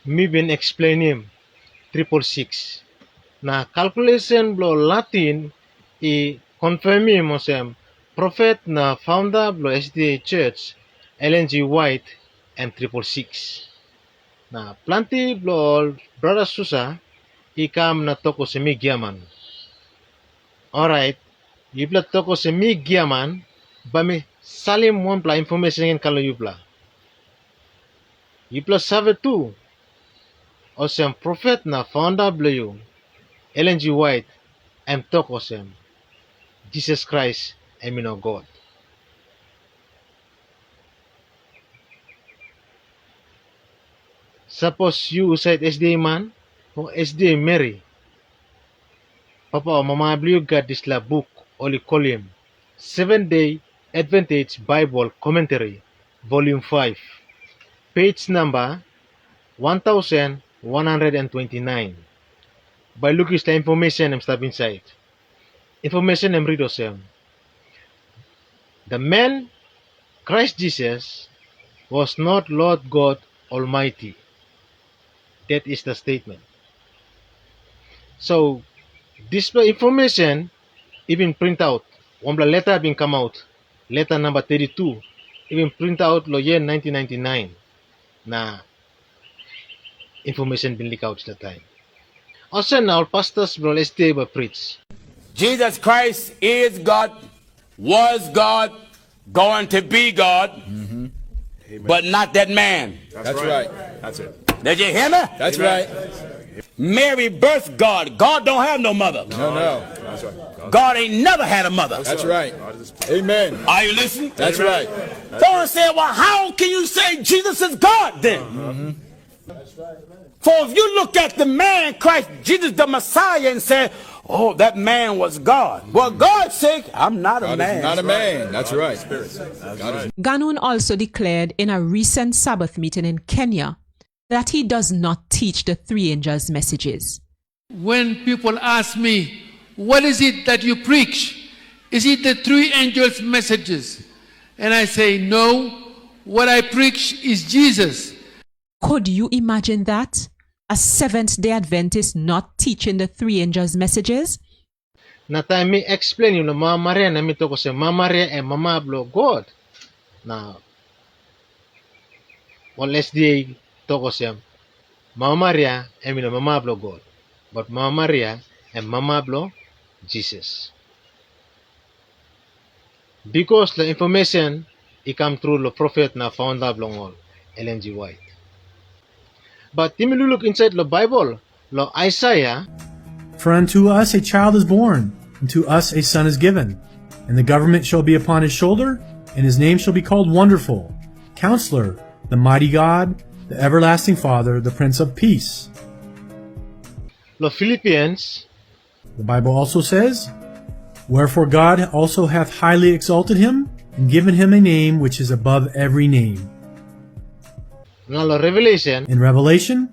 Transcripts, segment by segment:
mi bin explain him 666. Na calculation blo Latin I confirm him osem prophet na founder blo SDA Church Ellen G. White and 666. Na planti blo brother Susa ikam na toko semi giaman. Alright, yubla toko semi giaman bami salim one pla information ngin kalau yubla. Yubla save tu osem prophet na founder blo yu Ellen G. White and toko osem Jesus Christ I of God. Suppose you usait SDA man o SDA Mary. Papa o mama beliau got this la book oli column 7-day Advantage Bible Commentary Volume 5 page number 1129. By looking at the information I'm step inside. Information I'm read osem. The man Christ Jesus was not Lord God Almighty. That is the statement. So this information even print out. One letter been come out. Letter number 32. Even print out lo year 1999. Na information been leak out that time. Also now pastors bro let's stay but preach. Jesus Christ is God, was God, going to be God, but not that man. That's right. That's it. Did you hear me? That's right. Mary birthed God. God don't have no mother. No. That's right. God ain't never had a mother. That's right. Amen. Are you listening? That's right. Someone said, well, how can you say Jesus is God then? For if you look at the man, Christ Jesus the Messiah, and say, oh, that man was God. Well, God's sake, I'm not a man. Not a man. That's right. Ganun also declared in a recent Sabbath meeting in Kenya that he does not teach the three angels' messages. When people ask me, what is it that you preach? Is it the three angels' messages? And I say, no, what I preach is Jesus. Could you imagine that? A Seventh-day Adventist not teaching the three angels' messages? Na time me explain you no Mama Maria na mi toko say Mama Maria and Mama blo God. Now, well SDA toko say Mama Maria and mi no Mama blo God, but Mama Maria and Mama blo Jesus. Because the information it come through the prophet na founder blo all Ellen G. White. But if you look inside the Bible, the Isaiah. For unto us a child is born, and to us a son is given, and the government shall be upon his shoulder, and his name shall be called Wonderful, Counselor, the Mighty God, the Everlasting Father, the Prince of Peace. The Philippians. The Bible also says, wherefore God also hath highly exalted him, and given him a name which is above every name. Now the Revelation. In Revelation,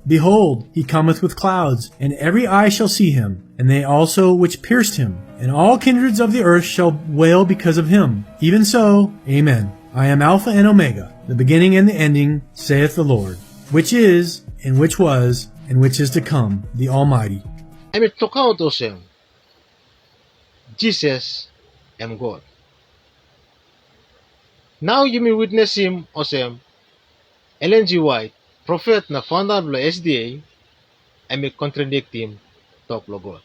behold, he cometh with clouds, and every eye shall see him, and they also which pierced him, and all kindreds of the earth shall wail because of him. Even so, Amen. I am Alpha and Omega, the beginning and the ending, saith the Lord, which is, and which was, and which is to come, the Almighty. I mean, talk out osem. Jesus am God. Now you may witness him osem. Ellen G. White, prophet na founder of the SDA, I may contradict him, talk lo God.